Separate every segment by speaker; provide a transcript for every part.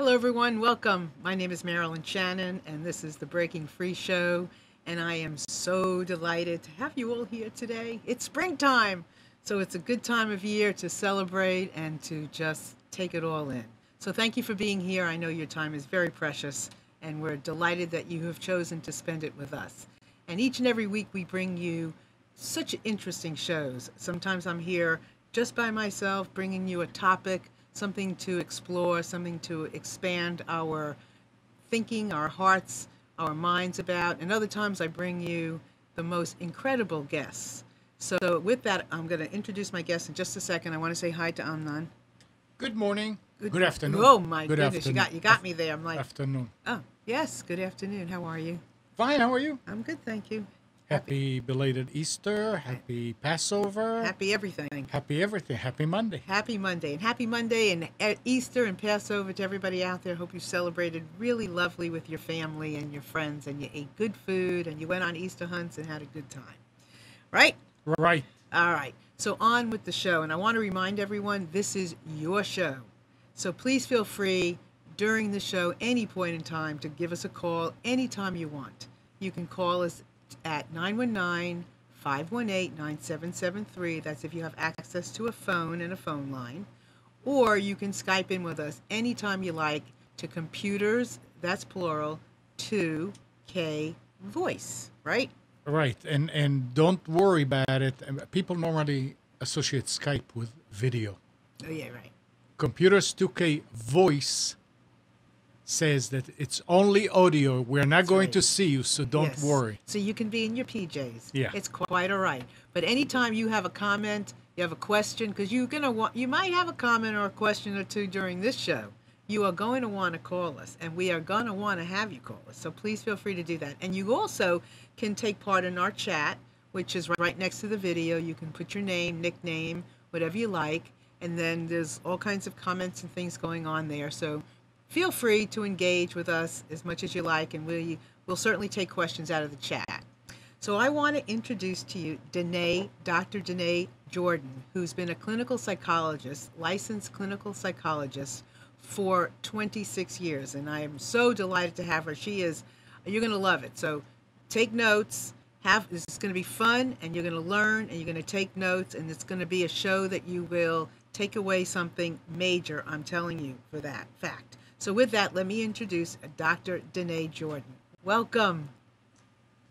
Speaker 1: Hello, everyone. Welcome. My name is Marilyn Shannon, and this is the Breaking Free Show. And I am so delighted to have you all here today. It's springtime, so it's a good time of year to celebrate and to just take it all in. So thank you for being here. I know your time is very precious, and we're delighted that you have chosen to spend it with us. And each and every week, we bring you such interesting shows. Sometimes I'm here just by myself, bringing you a topic, something to explore, something to expand our thinking, our hearts, our minds about. And other times I bring you the most incredible guests. So with that, I'm going to introduce my guest in just a second. I want to say hi to Amnon.
Speaker 2: Good morning. Good afternoon.
Speaker 1: Oh my
Speaker 2: Good
Speaker 1: goodness,
Speaker 2: afternoon.
Speaker 1: you got me there. I'm like,
Speaker 2: Afternoon.
Speaker 1: oh yes, good afternoon. How are you?
Speaker 2: Fine, how are you?
Speaker 1: I'm good, thank you.
Speaker 2: Happy belated Easter, happy Passover,
Speaker 1: Happy everything.
Speaker 2: happy everything, happy Monday.
Speaker 1: Happy Monday. And happy Monday and Easter and Passover to everybody out there. Hope you celebrated really lovely with your family and your friends, and you ate good food and you went on Easter hunts and had a good time. Right?
Speaker 2: Right.
Speaker 1: All right. So on with the show. And I want to remind everyone, this is your show. So please feel free during the show, any point in time, to give us a call anytime you want. You can call us at 919-518-9773. That's if you have access to a phone and a phone line. Or you can Skype in with us anytime you like to computers, that's plural, 2K voice, right?
Speaker 2: Right. And don't worry about it. People normally associate Skype with video.
Speaker 1: Oh, yeah, right.
Speaker 2: Computers 2K voice says that it's only audio. We're not going to see you, so don't
Speaker 1: Yes.
Speaker 2: worry.
Speaker 1: So you can be in your PJs.
Speaker 2: Yeah.
Speaker 1: It's quite all right. But anytime you have a comment, you have a question, because you might have a comment or a question or two during this show. You are going to want to call us, and we are going to want to have you call us. So please feel free to do that. And you also can take part in our chat, which is right next to the video. You can put your name, nickname, whatever you like, and then there's all kinds of comments and things going on there. So feel free to engage with us as much as you like, and we'll certainly take questions out of the chat. So I want to introduce to you Denee, Dr. Denee Jordan, who's been a clinical psychologist, licensed clinical psychologist for 26 years. And I am so delighted to have her. You're going to love it. So take notes. This is going to be fun, and you're going to learn, and you're going to take notes, and it's going to be a show that you will take away something major, I'm telling you, for that fact. So with that, let me introduce Dr. Denee Jordan. Welcome.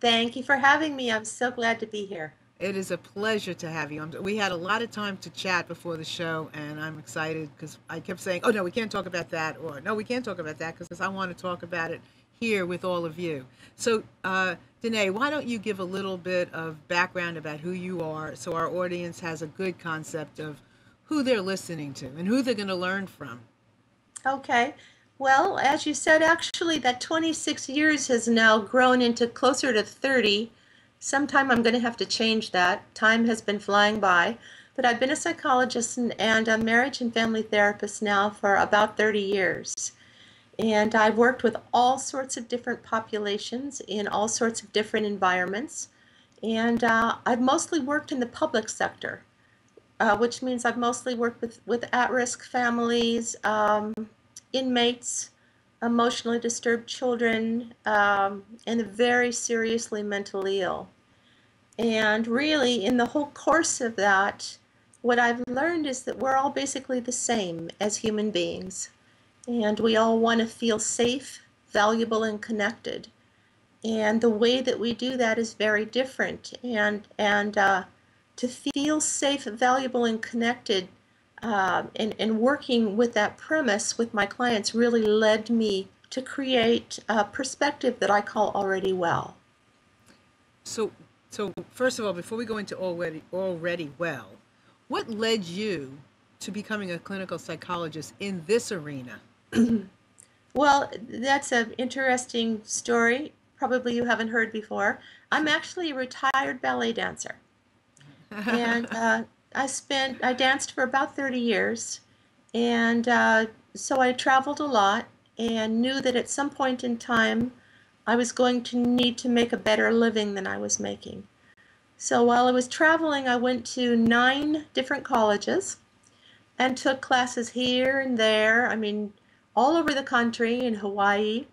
Speaker 3: Thank you for having me. I'm so glad to be here.
Speaker 1: It is a pleasure to have you. We had a lot of time to chat before the show, and I'm excited because I kept saying, oh, no, we can't talk about that, or no, we can't talk about that because I want to talk about it here with all of you. So, Denee, why don't you give a little bit of background about who you are so our audience has a good concept of who they're listening to and who they're going to learn from.
Speaker 3: Okay. Well, as you said, actually, that 26 years has now grown into closer to 30. Sometime I'm going to have to change that. Time has been flying by. But I've been a psychologist and a marriage and family therapist now for about 30 years. And I've worked with all sorts of different populations in all sorts of different environments. And I've mostly worked in the public sector, which means I've mostly worked with at-risk families, inmates, emotionally disturbed children, and the very seriously mentally ill. And really, in the whole course of that, what I've learned is that we're all basically the same as human beings. And we all want to feel safe, valuable, and connected. And the way that we do that is very different. And to feel safe, valuable, and connected, and working with that premise with my clients really led me to create a perspective that I call already well.
Speaker 1: So first of all, before we go into already well, what led you to becoming a clinical psychologist in this arena?
Speaker 3: Well, that's an interesting story. Probably you haven't heard before. I'm actually a retired ballet dancer. And I danced for about 30 years. And so I traveled a lot and knew that at some point in time, I was going to need to make a better living than I was making. So while I was traveling, I went to 9 different colleges and took classes here and there. I mean, all over the country in Hawaii.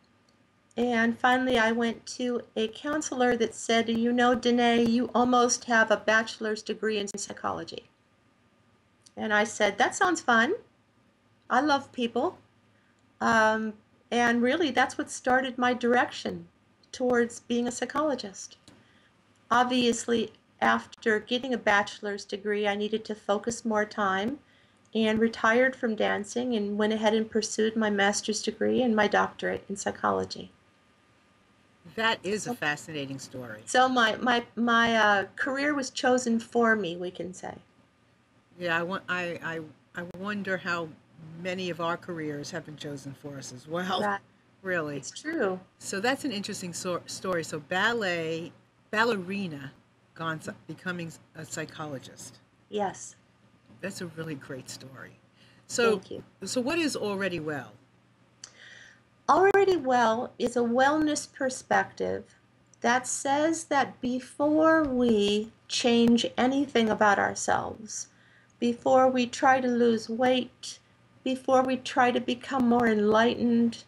Speaker 3: And finally, I went to a counselor that said, you know, Denee, you almost have a bachelor's degree in psychology. And I said, that sounds fun. I love people. And really, that's what started my direction towards being a psychologist. Obviously, after getting a bachelor's degree, I needed to focus more time and retired from dancing and went ahead and pursued my master's degree and my doctorate in psychology.
Speaker 1: That is a fascinating story.
Speaker 3: So my career was chosen for me, we can say.
Speaker 1: Yeah, I wonder how many of our careers have been chosen for us as well.
Speaker 3: Right.
Speaker 1: Really.
Speaker 3: It's true.
Speaker 1: So that's an interesting story. So ballerina becoming a psychologist.
Speaker 3: Yes.
Speaker 1: That's a really great story. So,
Speaker 3: Thank you.
Speaker 1: So what is Already Well?
Speaker 3: Already Well is a wellness perspective that says that before we change anything about ourselves, before we try to lose weight, before we try to become more enlightened,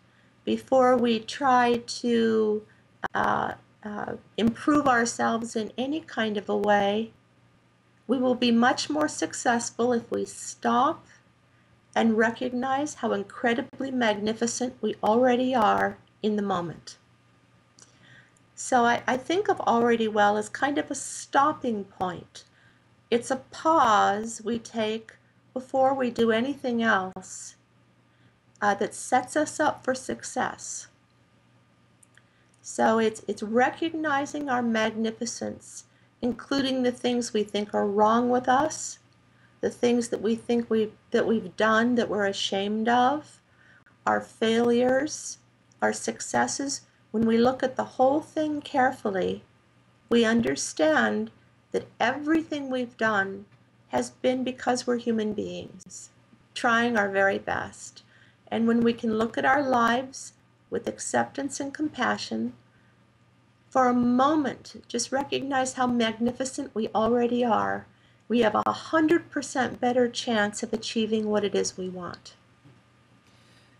Speaker 3: before we try to improve ourselves in any kind of a way, we will be much more successful if we stop and recognize how incredibly magnificent we already are in the moment. So I think of Already Well as kind of a stopping point. It's a pause we take before we do anything else that sets us up for success. So it's recognizing our magnificence, including the things we think are wrong with us, the things that we think we've done that we're ashamed of, our failures, our successes. When we look at the whole thing carefully, we understand that everything we've done has been because we're human beings, trying our very best. And when we can look at our lives with acceptance and compassion, for a moment, just recognize how magnificent we already are, we have 100% better chance of achieving what it is we want.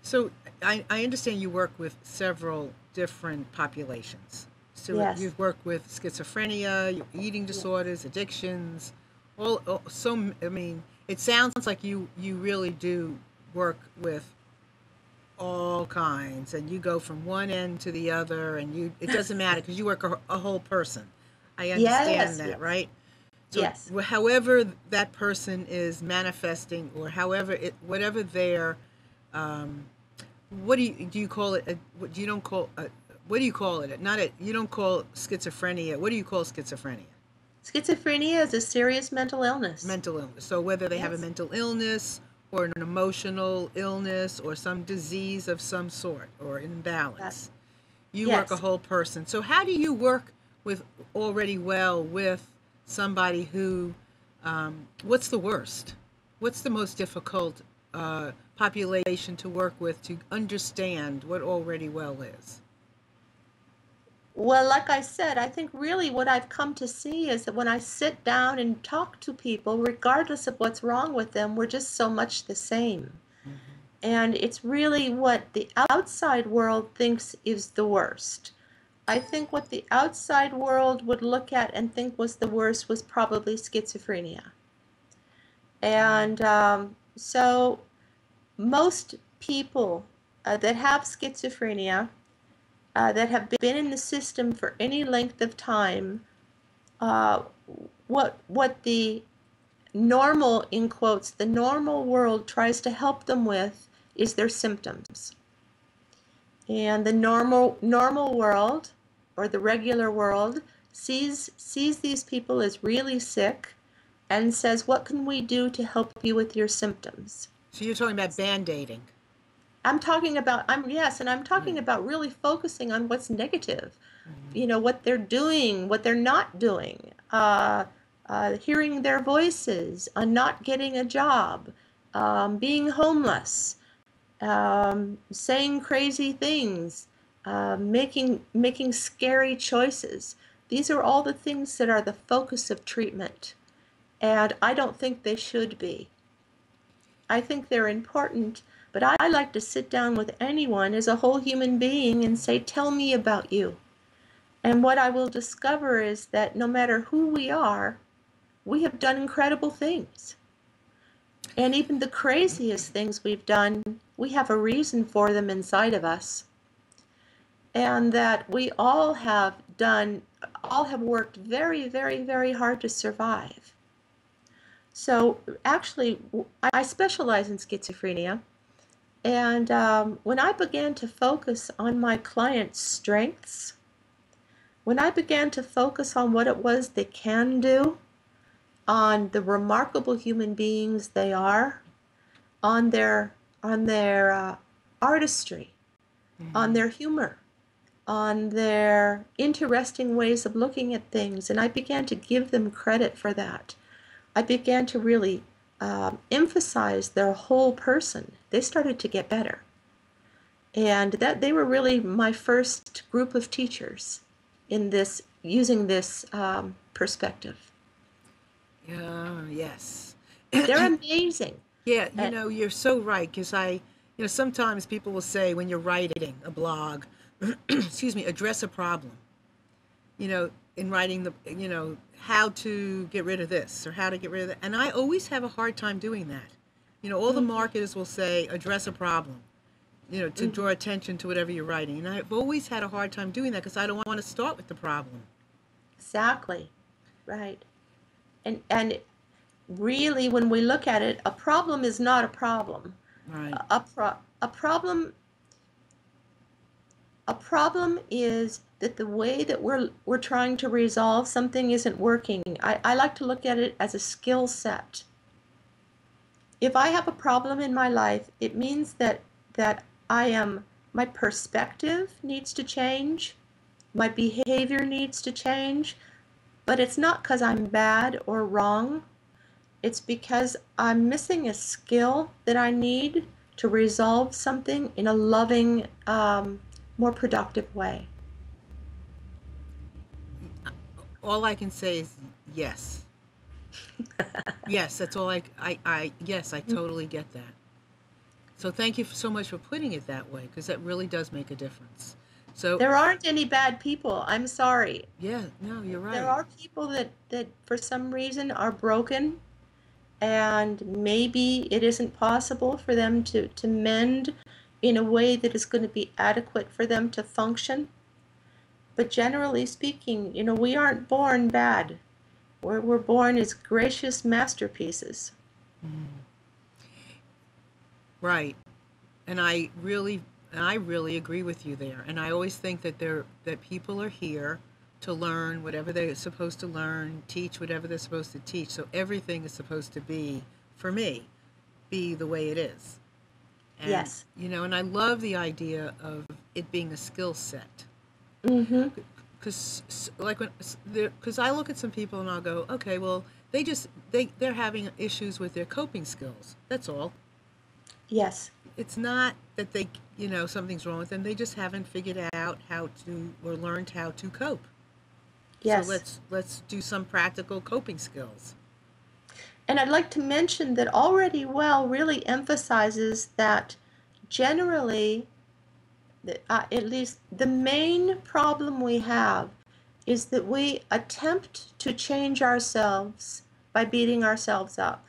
Speaker 1: So I understand you work with several different populations. So
Speaker 3: Yes.
Speaker 1: you've worked with schizophrenia, eating disorders, addictions, I mean, it sounds like you really do work with all kinds, and you go from one end to the other, and it doesn't matter because you work a whole person. I understand
Speaker 3: Yes,
Speaker 1: that,
Speaker 3: yes.
Speaker 1: right? So
Speaker 3: Yes.
Speaker 1: however that person is manifesting, or whatever their, what do you call it? What you don't call what do you call it? You don't call schizophrenia. What do you call schizophrenia?
Speaker 3: Schizophrenia is a serious mental illness.
Speaker 1: Mental illness. So whether they have a
Speaker 3: Yes.
Speaker 1: mental illness or an emotional illness or some disease of some sort or imbalance, you work a
Speaker 3: Yes.
Speaker 1: whole person. So how do you work with Already Well with somebody who, what's the worst? What's the most difficult population to work with to understand what Already Well is?
Speaker 3: Well, like I said, I think really what I've come to see is that when I sit down and talk to people, regardless of what's wrong with them, we're just so much the same. And it's really what the outside world thinks is the worst. I think what the outside world would look at and think was the worst was probably schizophrenia. And so most people that have schizophrenia, that have been in the system for any length of time, what the normal, in quotes, the normal world tries to help them with is their symptoms. And the normal world, or the regular world, sees these people as really sick and says, what can we do to help you with your symptoms?
Speaker 1: So you're talking about band-aiding.
Speaker 3: I'm talking about really focusing on what's negative. You know, what they're doing, what they're not doing, hearing their voices, not getting a job, being homeless, saying crazy things, making scary choices. These are all the things that are the focus of treatment, and I don't think they should be. I think they're important, But I like to sit down with anyone as a whole human being and say, tell me about you. And what I will discover is that no matter who we are, we have done incredible things. And even the craziest things we've done, we have a reason for them inside of us. And that we all have worked very, very, very hard to survive. So actually, I specialize in schizophrenia. And when I began to focus on my clients' strengths, when I began to focus on what it was they can do, on the remarkable human beings they are, on their artistry, on their humor, on their interesting ways of looking at things, and I began to give them credit for that. I began to really emphasize their whole person. They started to get better, and that they were really my first group of teachers in this, using this perspective.
Speaker 1: Yes.
Speaker 3: They're amazing.
Speaker 1: Yeah, you're so right, because sometimes people will say when you're writing a blog, excuse me, address a problem, in writing how to get rid of this or how to get rid of that. And I always have a hard time doing that. All the marketers will say, address a problem, to draw attention to whatever you're writing. And I've always had a hard time doing that because I don't want to start with the problem.
Speaker 3: Exactly. Right. And really, when we look at it, a problem is not a problem.
Speaker 1: Right.
Speaker 3: A problem is that the way that we're trying to resolve something isn't working. I like to look at it as a skill set. If I have a problem in my life, it means that my perspective needs to change, my behavior needs to change, but it's not because I'm bad or wrong. It's because I'm missing a skill that I need to resolve something in a loving, more productive way.
Speaker 1: All I can say is yes. Yes, that's all yes, I totally get that. So thank you so much for putting it that way, because that really does make a difference. So
Speaker 3: there aren't any bad people. I'm sorry.
Speaker 1: Yeah, no, you're right.
Speaker 3: There are people that for some reason are broken, and maybe it isn't possible for them to mend in a way that is going to be adequate for them to function. But generally speaking, we aren't born bad. We're born as gracious masterpieces.
Speaker 1: Right. And I really agree with you there. And I always think that people are here to learn whatever they're supposed to learn, teach whatever they're supposed to teach. So everything is supposed to be, for me, be the way it is. And,
Speaker 3: yes.
Speaker 1: And I love the idea of it being a skill set.
Speaker 3: Mm-hmm.
Speaker 1: Because I look at some people and I'll go, okay, well, they're having issues with their coping skills. That's all.
Speaker 3: Yes.
Speaker 1: It's not that they, something's wrong with them. They just haven't figured out how to, or learned how to cope.
Speaker 3: Yes.
Speaker 1: So let's do some practical coping skills.
Speaker 3: And I'd like to mention that Already Well really emphasizes that generally, at least the main problem we have is that we attempt to change ourselves by beating ourselves up.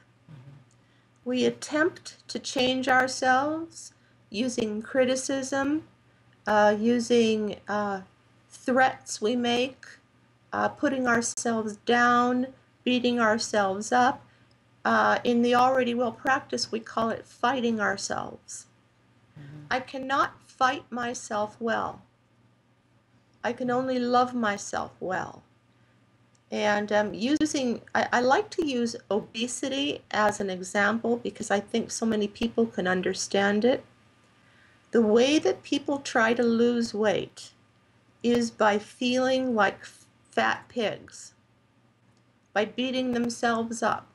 Speaker 3: We attempt to change ourselves using criticism, using threats we make, putting ourselves down, beating ourselves up. In the Already Well practice, we call it fighting ourselves. I cannot fight myself well. I can only love myself well. And I like to use obesity as an example because I think so many people can understand it. The way that people try to lose weight is by feeling like fat pigs, by beating themselves up,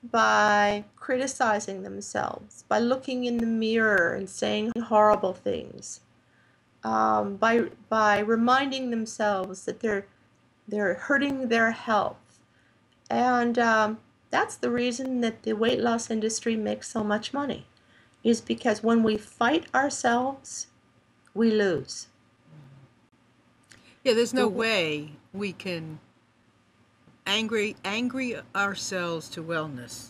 Speaker 3: by criticizing themselves, by looking in the mirror and saying horrible things, by reminding themselves that they're hurting their health. And that's the reason that the weight loss industry makes so much money. is because when we fight ourselves, we lose.
Speaker 1: Yeah, there's no way we can angry ourselves to wellness.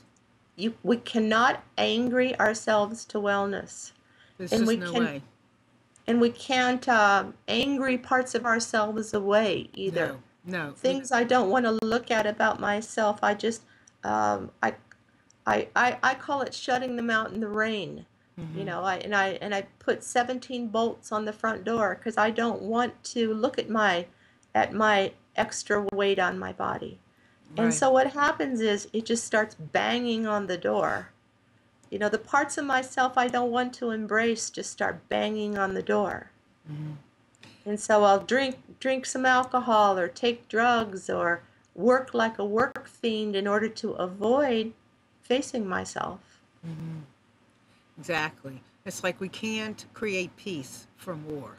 Speaker 3: We cannot angry ourselves to wellness.
Speaker 1: There's
Speaker 3: And
Speaker 1: just
Speaker 3: we
Speaker 1: no
Speaker 3: can
Speaker 1: way.
Speaker 3: and we can't angry parts of ourselves away either.
Speaker 1: No.
Speaker 3: Things I don't want to look at about myself, I just I call it shutting them out in the rain. You know, I put 17 bolts on the front door because I don't want to look at my extra weight on my body. And
Speaker 1: Right.
Speaker 3: so what happens is it just starts banging on the door. You know, the parts of myself I don't want to embrace just start banging on the door. And so I'll drink some alcohol or take drugs or work like a work fiend in order to avoid facing myself.
Speaker 1: Exactly. It's like we can't create peace from war.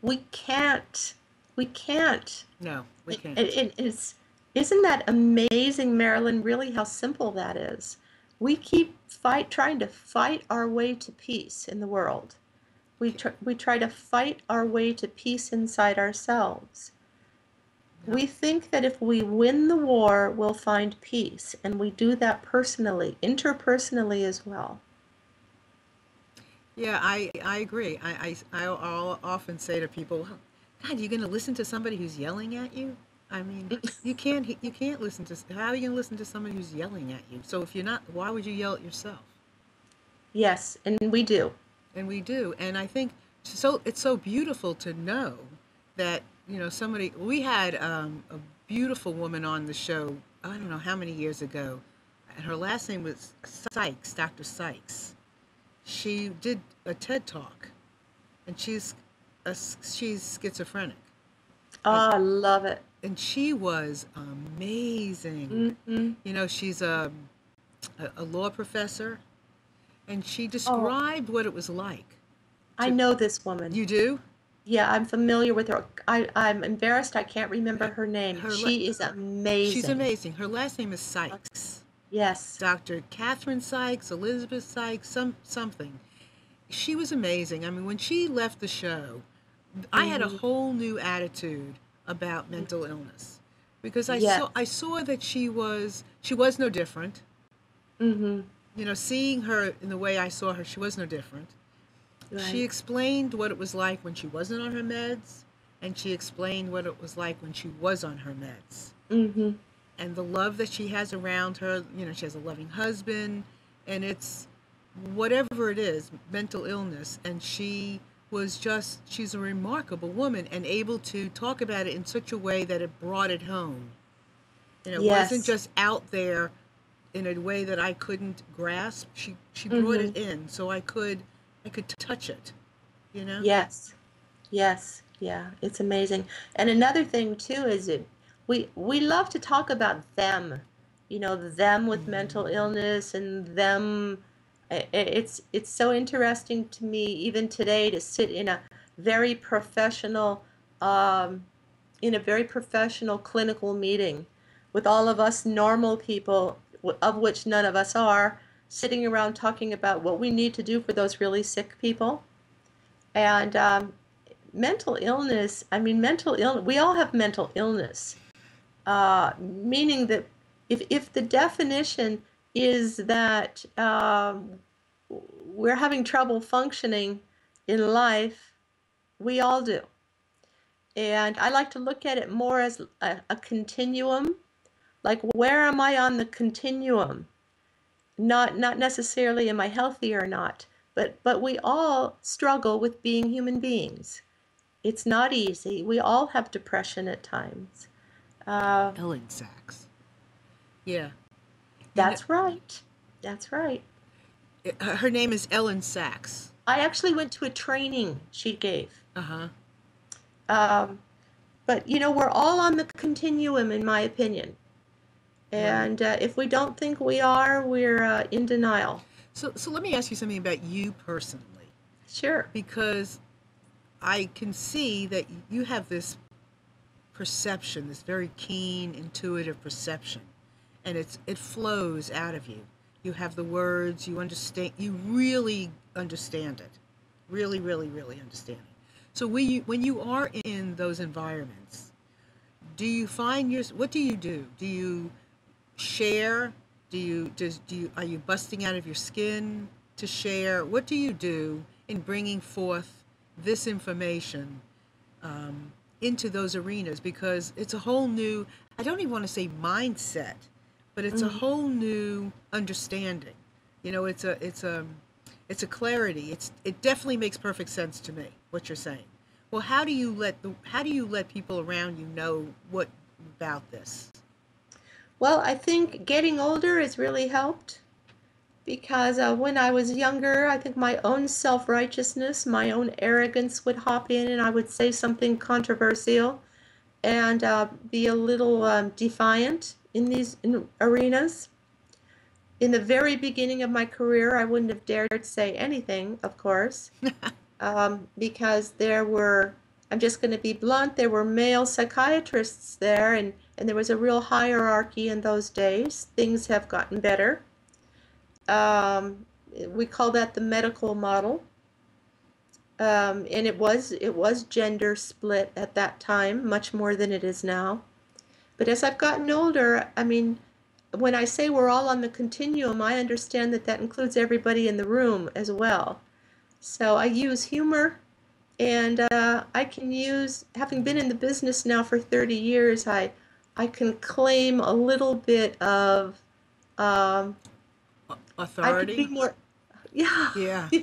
Speaker 3: We can't. We can't.
Speaker 1: No, we can't.
Speaker 3: Isn't that amazing, Marilyn, really how simple that is? We keep trying to fight our way to peace in the world. We try to fight our way to peace inside ourselves. We think that if we win the war, we'll find peace, and we do that personally, interpersonally as well.
Speaker 1: Yeah, I agree. I'll often say to people, "Well, God, you're going to listen to somebody who's yelling at you? I mean, you can't listen to, how are you going to listen to somebody who's yelling at you? So if you're not, why would you yell at yourself?"
Speaker 3: Yes, and we do.
Speaker 1: And we do. And I think so it's so beautiful to know that, somebody, we had a beautiful woman on the show, I don't know how many years ago, and her last name was Sykes, Dr. Sykes. She did a TED Talk, and she's schizophrenic.
Speaker 3: Oh, I love it.
Speaker 1: And she was amazing. She's a law professor, and she described what it was like.
Speaker 3: I know this woman.
Speaker 1: You do?
Speaker 3: Yeah, I'm familiar with her. I'm embarrassed I can't remember her name. She is amazing.
Speaker 1: She's amazing. Her last name is Sykes.
Speaker 3: Yes.
Speaker 1: Dr. Catherine Sykes, Elizabeth Sykes, something. She was amazing. I mean, when she left the show, I had a whole new attitude about mental illness because I saw that she was no different. Seeing her in the way I saw her, she was no different. Right. She explained what it was like when she wasn't on her meds, and she explained what it was like when she was on her meds. And the love that she has around her, she has a loving husband, and it's whatever it is, mental illness, and she's a remarkable woman and able to talk about it in such a way that it brought it home. It wasn't just out there in a way that I couldn't grasp. She brought it in so I could touch it,
Speaker 3: Yes. Yeah, it's amazing. And another thing too is we love to talk about them, them with mental illness and them. It's so interesting to me even today to sit in a very professional clinical meeting with all of us normal people, of which none of us are, sitting around talking about what we need to do for those really sick people. And mental illness, we all have mental illness, meaning that if the definition is that we're having trouble functioning in life, we all do. And I like to look at it more as a continuum, like where am I on the continuum? Not necessarily am I healthy or not, but we all struggle with being human beings. It's not easy. We all have depression at times.
Speaker 1: Ellen Sachs. Yeah.
Speaker 3: That's right. That's right.
Speaker 1: Her name is Ellen Sachs.
Speaker 3: I actually went to a training she gave. But we're all on the continuum, in my opinion. And if we don't think we are, we're in denial.
Speaker 1: So let me ask you something about you personally.
Speaker 3: Sure.
Speaker 1: Because I can see that you have this perception, this very keen, intuitive perception, and it flows out of you. You have the words. You understand. You really understand it. Really, really, really understand it. So when you are in those environments, do you find what do you do? Do you share? Are you busting out of your skin to share? What do you do in bringing forth this information into those arenas? Because it's a whole new, I don't even want to say mindset, but it's a whole new understanding. You know, it's a clarity. It definitely makes perfect sense to me what you're saying. Well, how do you let people around you know what about this?
Speaker 3: Well, I think getting older has really helped because when I was younger, I think my own self-righteousness, my own arrogance would hop in and I would say something controversial and be a little defiant in these arenas. In the very beginning of my career, I wouldn't have dared to say anything, of course, because I'm just going to be blunt, there were male psychiatrists there, and there was a real hierarchy in those days. Things have gotten better. Um, we call that the medical model. And it was gender split at that time, much more than it is now. But as I've gotten older, I mean, when I say we're all on the continuum, I understand that that includes everybody in the room as well. So I use humor, and I can use, having been in the business now for 30 years, I can claim a little bit of, um, I could be
Speaker 1: Authority?
Speaker 3: more, yeah,
Speaker 1: Yeah,
Speaker 3: yeah,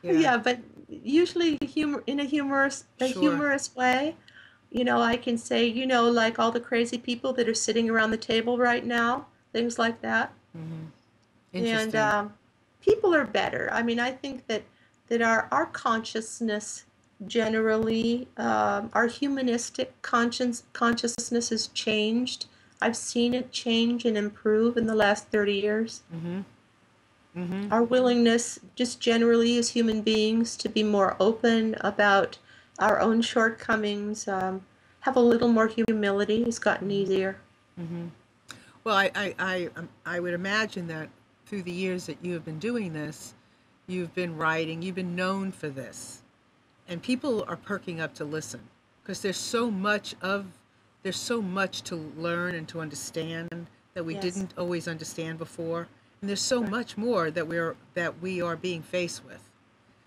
Speaker 1: yeah,
Speaker 3: yeah, but usually a
Speaker 1: sure.
Speaker 3: humorous way. You know, I can say, like all the crazy people that are sitting around the table right now, things like that.
Speaker 1: Hmm.
Speaker 3: And
Speaker 1: Interesting.
Speaker 3: people are better. I mean, I think that our consciousness generally, our humanistic consciousness has changed. I've seen it change and improve in the last 30 years.
Speaker 1: Hmm. Hmm.
Speaker 3: Our willingness, just generally as human beings, to be more open about our own shortcomings, have a little more humility has gotten easier.
Speaker 1: Hmm. Well, I would imagine that through the years that you have been doing this, you've been writing, you've been known for this, and people are perking up to listen because there's so much to learn and to understand that we
Speaker 3: Yes.
Speaker 1: didn't always understand before, and there's so
Speaker 3: Right.
Speaker 1: much more that we are being faced with.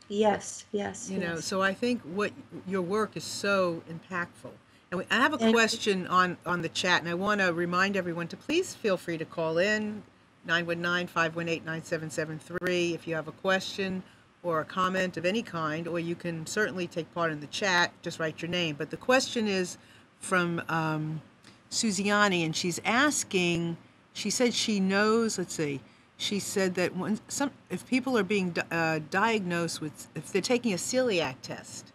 Speaker 3: Yes, yes,
Speaker 1: You know,
Speaker 3: yes.
Speaker 1: so I think what your work is so impactful. And I have a
Speaker 3: And
Speaker 1: question on the chat, and I want to remind everyone to please feel free to call in 919-518-9773 if you have a question or a comment of any kind, or you can certainly take part in the chat. Just write your name. But the question is from Suziani, and she's asking. She said she knows. Let's see. She said that if people are being diagnosed with, if they're taking a celiac test,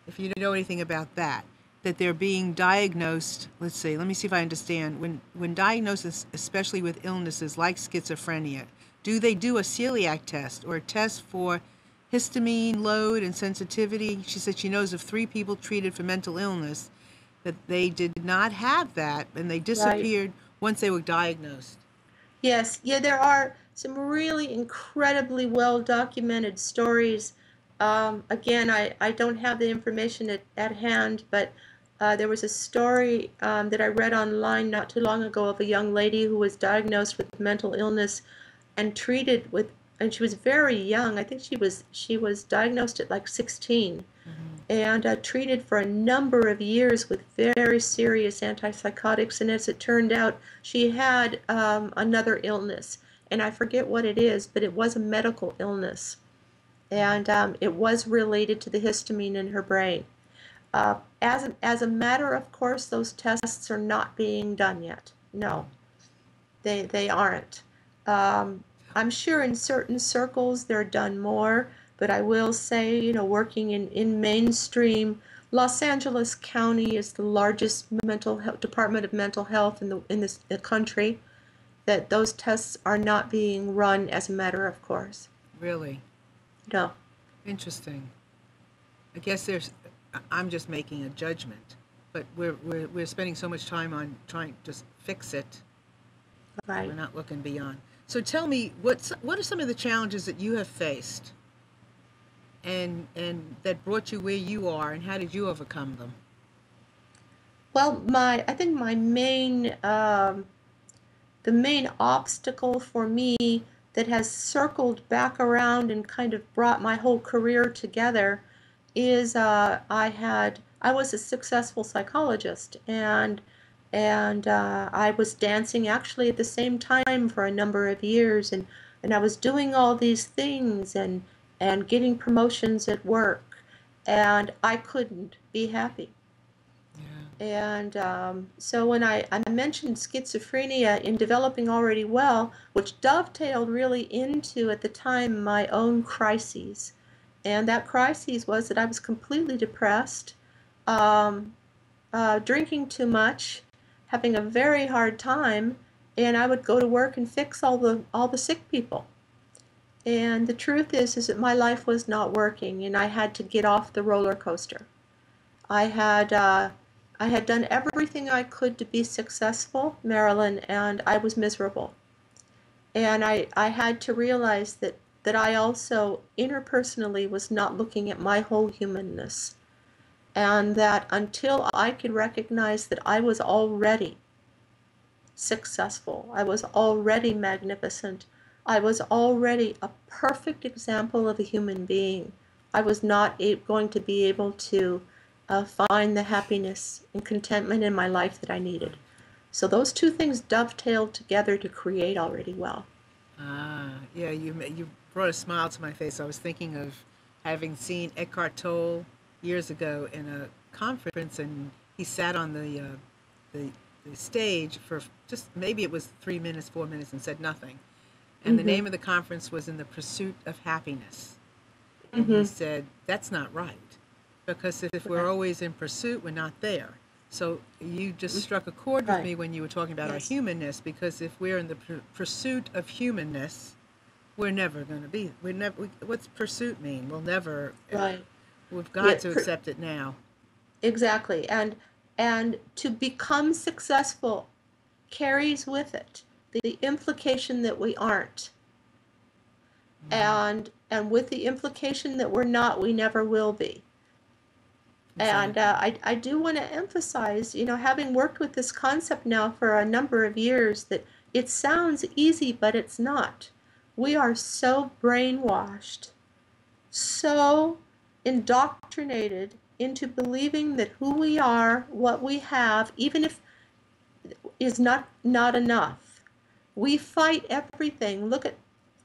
Speaker 1: if you know anything about that, that they're being diagnosed. Let's see. Let me see if I understand. When diagnosed, especially with illnesses like schizophrenia, do they do a celiac test or a test for histamine load and sensitivity? She said she knows of 3 people treated for mental illness that they did not have that, and they
Speaker 3: right.
Speaker 1: disappeared once they were diagnosed.
Speaker 3: Yes, yeah, there are some really incredibly well documented stories. Again, I don't have the information at hand, but there was a story that I read online not too long ago of a young lady who was diagnosed with mental illness and treated with, and she was very young. I think she was diagnosed at like 16 and treated for a number of years with very serious antipsychotics. And as it turned out, she had another illness, and I forget what it is, but it was a medical illness, and it was related to the histamine in her brain. As a matter of course, those tests are not being done yet. No, they aren't. Um, I'm sure in certain circles they're done more, but I will say, working in mainstream, Los Angeles County is the largest mental health department of mental health the country, that those tests are not being run as a matter of course.
Speaker 1: Really
Speaker 3: No,
Speaker 1: interesting. I guess I'm just making a judgment, but we're spending so much time on trying to fix it. We're
Speaker 3: right.
Speaker 1: not looking beyond. So tell me, what are some of the challenges that you have faced, and that brought you where you are, and how did you overcome them?
Speaker 3: Well, I think my main the main obstacle for me that has circled back around and kind of brought my whole career together is I was a successful psychologist, and I was dancing actually at the same time for a number of years, and I was doing all these things and getting promotions at work, and I couldn't be happy.
Speaker 1: Yeah.
Speaker 3: And so when I mentioned schizophrenia in developing already well, which dovetailed really into, at the time, my own crises. And that crisis was that I was completely depressed, um, drinking too much, having a very hard time, and I would go to work and fix all the sick people. And the truth is that my life was not working, and I had to get off the roller coaster. I had uh, I had done everything I could to be successful, Marilyn, and I was miserable. And I had to realize that I also interpersonally was not looking at my whole humanness. And that until I could recognize that I was already successful, I was already magnificent, I was already a perfect example of a human being, I was not going to be able to find the happiness and contentment in my life that I needed. So those two things dovetailed together to create already well.
Speaker 1: Ah, yeah, you brought a smile to my face. I was thinking of having seen Eckhart Tolle years ago in a conference, and he sat on the the stage for just maybe it was 3 minutes, 4 minutes, and said nothing. And the
Speaker 3: Mm-hmm.
Speaker 1: name of the conference was In the Pursuit of Happiness. And he
Speaker 3: Mm-hmm.
Speaker 1: said, that's not right. Because if we're
Speaker 3: Right.
Speaker 1: always in pursuit, we're not there. So you just struck a chord with
Speaker 3: Right.
Speaker 1: me when you were talking about our
Speaker 3: Yes.
Speaker 1: humanness, because if we're in the pursuit of humanness, we're never going to be. We're never. What's pursuit mean? We'll never.
Speaker 3: Right.
Speaker 1: We've
Speaker 3: Yeah.
Speaker 1: got to accept it now.
Speaker 3: Exactly. And to become successful carries with it the implication that we aren't,
Speaker 1: Hmm.
Speaker 3: and with the implication that we're not, we never will be. And
Speaker 1: Exactly.
Speaker 3: I do want to emphasize, having worked with this concept now for a number of years, that it sounds easy, but it's not. We are so brainwashed, so indoctrinated into believing that who we are, what we have, even if is not enough. We fight everything.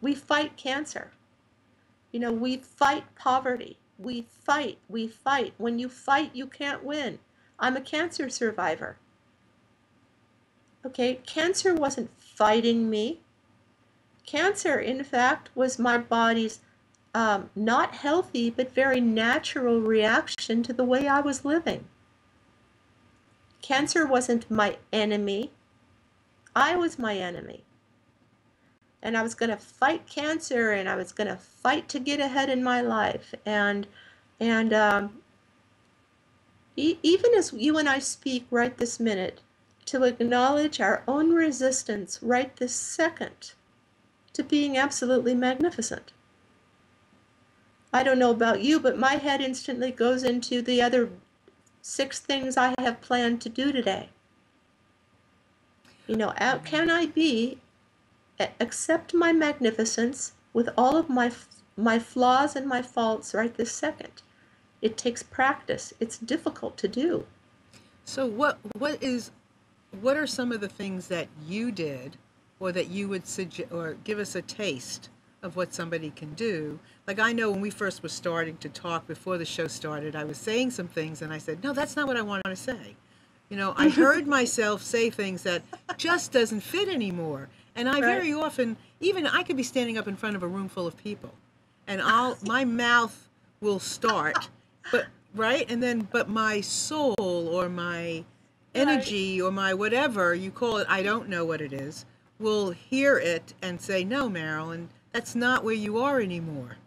Speaker 3: We fight cancer. We fight poverty. We fight. When you fight, you can't win. I'm a cancer survivor. Okay, cancer wasn't fighting me. Cancer, in fact, was my body's not healthy but very natural reaction to the way I was living. Cancer wasn't my enemy. I was my enemy. And I was going to fight cancer, and I was going to fight to get ahead in my life. And even as you and I speak right this minute, to acknowledge our own resistance right this second to being absolutely magnificent. I don't know about you, but my head instantly goes into the other 6 things I have planned to do today. Can I accept my magnificence with all of my flaws and my faults right this second? It takes practice. It's difficult to do.
Speaker 1: So what are some of the things that you did, or that you would suggest, or give us a taste of what somebody can do? Like, I know when we first were starting to talk before the show started, I was saying some things and I said, no, that's not what I want to say. I heard myself say things that just doesn't fit anymore. And I
Speaker 3: Right?
Speaker 1: very often, even I could be standing up in front of a room full of people, and my mouth will start, but right, and then but my soul, or my
Speaker 3: Right.
Speaker 1: energy, or my whatever you call it, I don't know what it is, will hear it and say, no, Marilyn, that's not where you are anymore.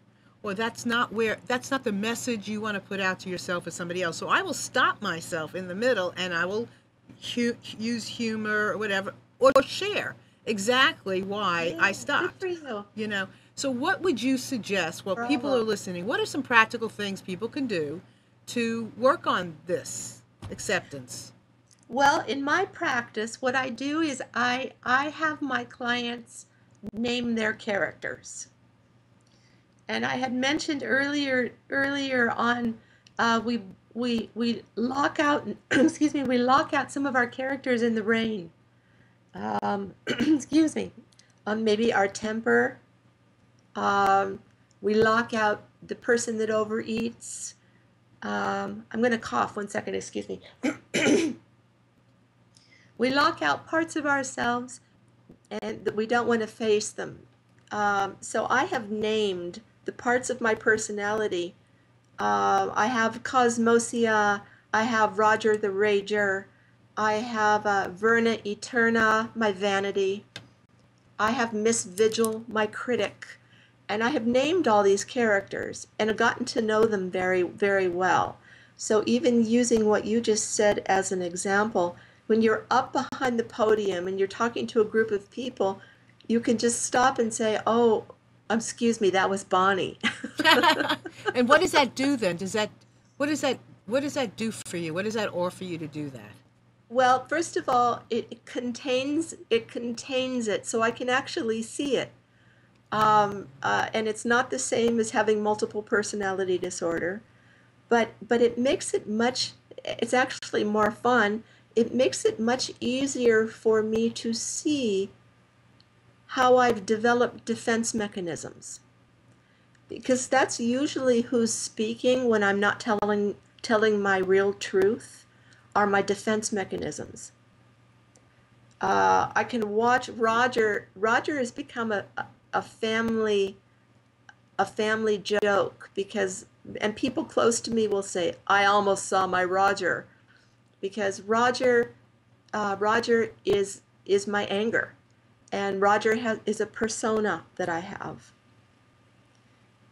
Speaker 1: Or that's not the message you want to put out to yourself or somebody else. So I will stop myself in the middle, and I will use humor or whatever, or share. exactly why I
Speaker 3: Yeah, good
Speaker 1: stopped.
Speaker 3: for you.
Speaker 1: You know, so what would you suggest? Well, people are
Speaker 3: Bravo.
Speaker 1: listening. What are some practical things people can do to work on this acceptance?
Speaker 3: Well, in my practice, what I do is I have my clients name their characters. And I had mentioned earlier on, we lock out excuse me, we lock out some of our characters in the rain. Excuse me, maybe our temper. Um, we lock out the person that overeats. I'm going to cough 1 second, excuse me. We lock out parts of ourselves and that we don't want to face them. So I have named the parts of my personality. I have Cosmosia, I have Roger the Rager, I have Verna Eterna, my vanity, I have Miss Vigil, my critic, and I have named all these characters and have gotten to know them very, very well. So even using what you just said as an example, when you're up behind the podium and you're talking to a group of people, you can just stop and say, "Oh, excuse me, that was Bonnie."
Speaker 1: And what does that do then? What does that, what does that do for you? What does that offer you to do that?
Speaker 3: Well, first of all, it contains it, so I can actually see it. And it's not the same as having multiple personality disorder, but it makes it much. It's actually more fun. It makes it much easier for me to see how I've developed defense mechanisms, because that's usually who's speaking when I'm not telling my real truth, are my defense mechanisms. I can watch Roger. Roger has become a family a family joke, because and people close to me will say, "I almost saw my Roger," because Roger is my anger, and is a persona that I have.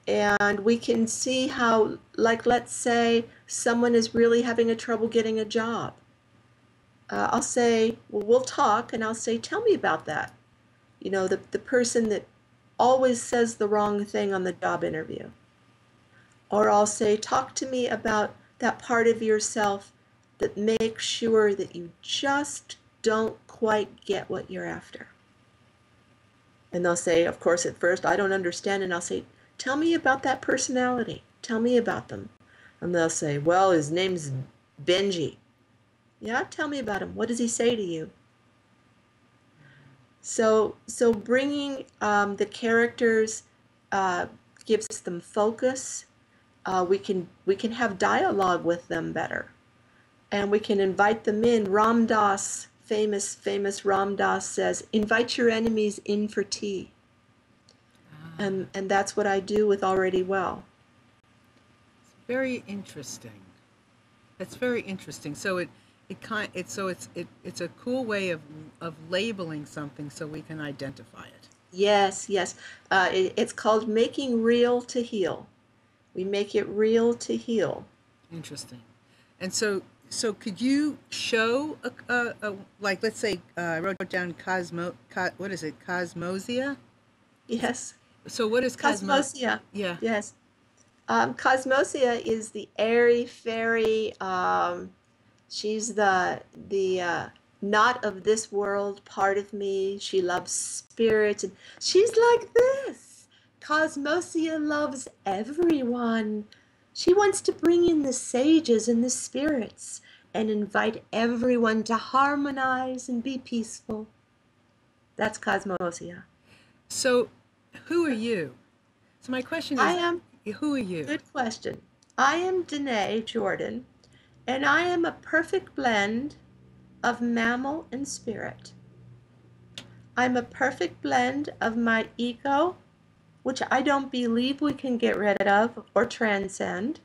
Speaker 3: And we can see how, like, let's say someone is really having a trouble getting a job. I'll say, well, we'll talk, and I'll say, tell me about that. You know, the person that always says the wrong thing on the job interview. Or I'll say, talk to me about that part of yourself that makes sure that you just don't quite get what you're after. And they'll say, of course, at first, I don't understand. And I'll say, tell me about that personality. Tell me about them. And they'll say, well, his name's Benji. Yeah, tell me about him. What does he say to you? So bringing the characters gives them focus. We can have dialogue with them better, and we can invite them in. Ram Dass, famous Ram Dass says, invite your enemies in for tea. And that's what I do with Already Well.
Speaker 1: Very interesting. That's very interesting. So it's a cool way of labeling something so we can identify it.
Speaker 3: Yes, yes. It's called making real to heal. We make it real to heal.
Speaker 1: Interesting. And so could you show like, let's say, I wrote down what is it, Cosmosia?
Speaker 3: Yes.
Speaker 1: So what is
Speaker 3: Cosmosia.
Speaker 1: Yeah.
Speaker 3: Yes. Cosmosia is the airy fairy. She's the not of this world part of me. She loves spirits, and she's like this. Cosmosia loves everyone. She wants to bring in the sages and the spirits and invite everyone to harmonize and be peaceful. That's Cosmosia.
Speaker 1: So who are you? So my question
Speaker 3: I
Speaker 1: is,
Speaker 3: am,
Speaker 1: who are you?
Speaker 3: good question. I am Denee Jordan, and I am a perfect blend of mammal and spirit. I'm a perfect blend of my ego, which I don't believe we can get rid of or transcend.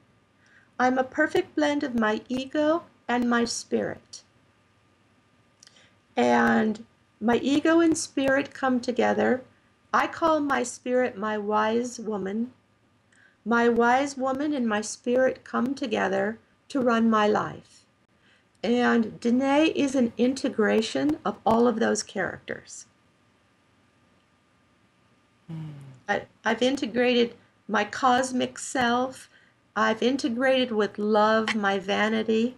Speaker 3: I'm a perfect blend of my ego and my spirit. And my ego and spirit come together. I call my spirit my wise woman. My wise woman and my spirit come together to run my life. And Denee is an integration of all of those characters. I've integrated my cosmic self. I've integrated with love my vanity.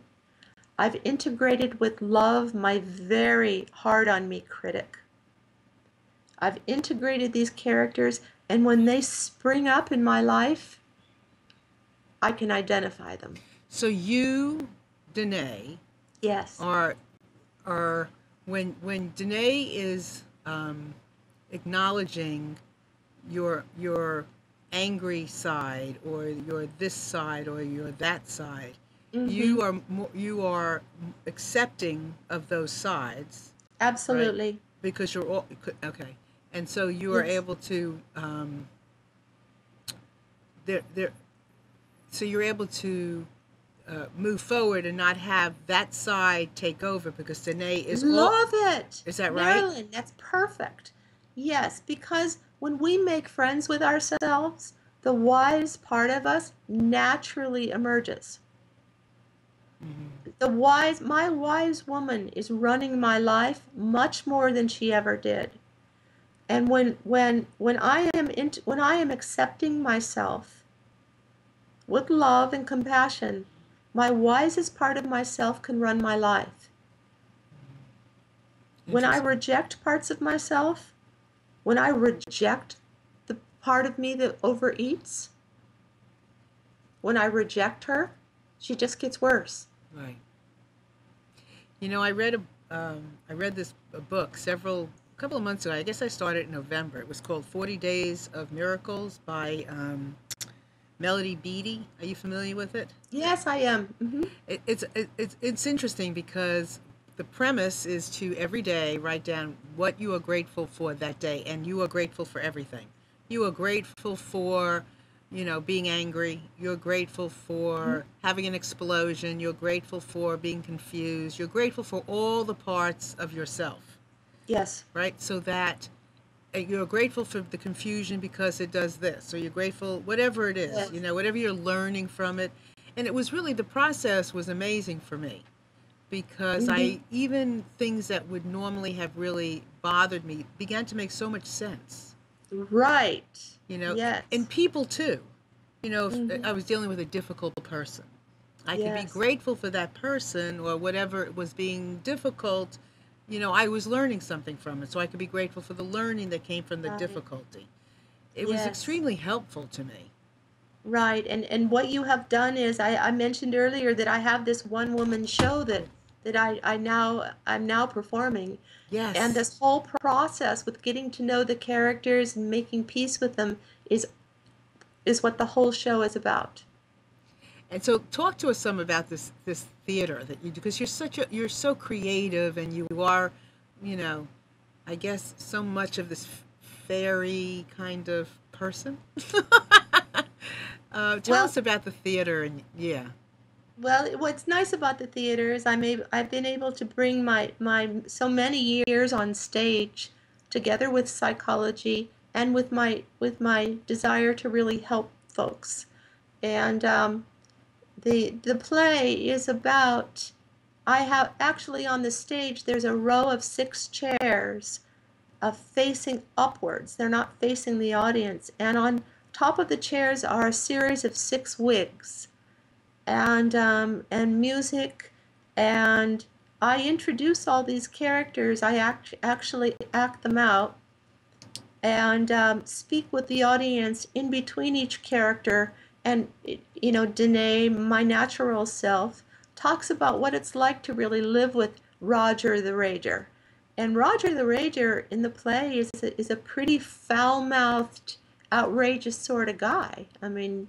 Speaker 3: I've integrated with love my very hard on me critic. I've integrated these characters, and when they spring up in my life, I can identify them.
Speaker 1: So you, Denee,
Speaker 3: Yes.
Speaker 1: are when Denee is acknowledging your angry side, or your this side, or your that side, you are accepting of those sides.
Speaker 3: Absolutely.
Speaker 1: Right? Because you're all okay, and so you are able to so you're able to move forward and not have that side take over, because Denee is
Speaker 3: Love it.
Speaker 1: Is that right?
Speaker 3: Marilyn, that's perfect. Yes, because when we make friends with ourselves, the wise part of us naturally emerges. My wise woman is running my life much more than she ever did. And when I am accepting myself with love and compassion, my wisest part of myself can run my life. When I reject parts of myself, when I reject the part of me that overeats, when I reject her, she just gets worse.
Speaker 1: Right. You know, I read this book a couple of months ago. I guess I started in November. It was called 40 Days of Miracles by Melody Beattie. Are you familiar with it?
Speaker 3: Yes, I am. Mm-hmm.
Speaker 1: It's interesting because the premise is to every day write down what you are grateful for that day, and you are grateful for everything. You are grateful for, being angry. You're grateful for having an explosion. You're grateful for being confused. You're grateful for all the parts of yourself.
Speaker 3: Yes.
Speaker 1: Right? So that you're grateful for the confusion because it does this. Or you're grateful, whatever it is,
Speaker 3: Yes.
Speaker 1: Whatever you're learning from it. And it was really, the process was amazing for me, because even things that would normally have really bothered me began to make so much sense.
Speaker 3: Right. Yes.
Speaker 1: And people too. If I was dealing with a difficult person, I could be grateful for that person, or whatever was being difficult. I was learning something from it, so I could be grateful for the learning that came from the difficulty. It was extremely helpful to me.
Speaker 3: Right. And what you have done is, I mentioned earlier that I have this one woman show that I'm now performing.
Speaker 1: Yes.
Speaker 3: And this whole process with getting to know the characters and making peace with them is what the whole show is about.
Speaker 1: And so, talk to us some about this theater that you do, because you're so creative, and you are, I guess, so much of this fairy kind of person. Tell us about the theater, and
Speaker 3: Well, what's nice about the theater is I've been able to bring my so many years on stage together with psychology and with my desire to really help folks. And the play is about, I have actually on the stage, there's a row of 6 chairs facing upwards. They're not facing the audience. And on top of the chairs are a series of 6 wigs and music, and I introduce all these characters. I actually act them out and speak with the audience in between each character. And Denee, my natural self, talks about what it's like to really live with Roger the Rager. And Roger the Rager in the play is a pretty foul-mouthed, outrageous sort of guy. I mean,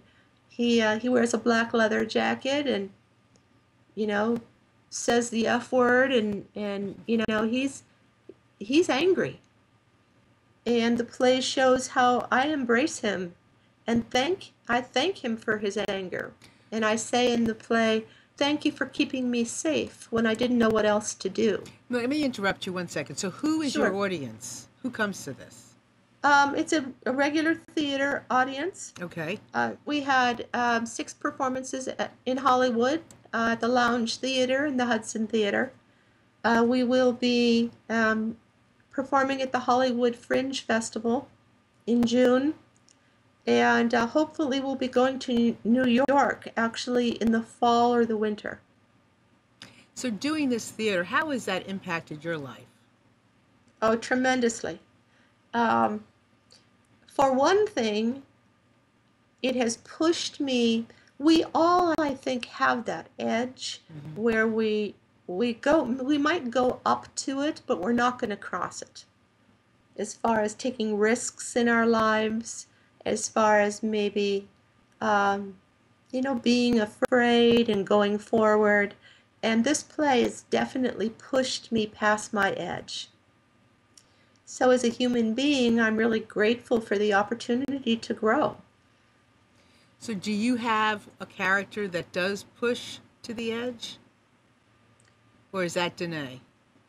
Speaker 3: he wears a black leather jacket and, says the F word, and he's angry. And the play shows how I embrace him and I thank him for his anger. And I say in the play, thank you for keeping me safe when I didn't know what else to do.
Speaker 1: Let me interrupt you 1 second. So who is your audience? Who comes to this?
Speaker 3: It's a regular theater audience.
Speaker 1: Okay.
Speaker 3: We had 6 performances in Hollywood, at the Lounge Theater and the Hudson Theater. We will be performing at the Hollywood Fringe Festival in June. And hopefully we'll be going to New York actually in the fall or the winter.
Speaker 1: So doing this theater, how has that impacted your life?
Speaker 3: Oh, tremendously. Um, for one thing, it has pushed me. We all, I think, have that edge where we might go up to it, but we're not going to cross it. As far as taking risks in our lives, as far as maybe, being afraid and going forward. And this play has definitely pushed me past my edge. So as a human being, I'm really grateful for the opportunity to grow.
Speaker 1: So do you have a character that does push to the edge? Or is that Denee?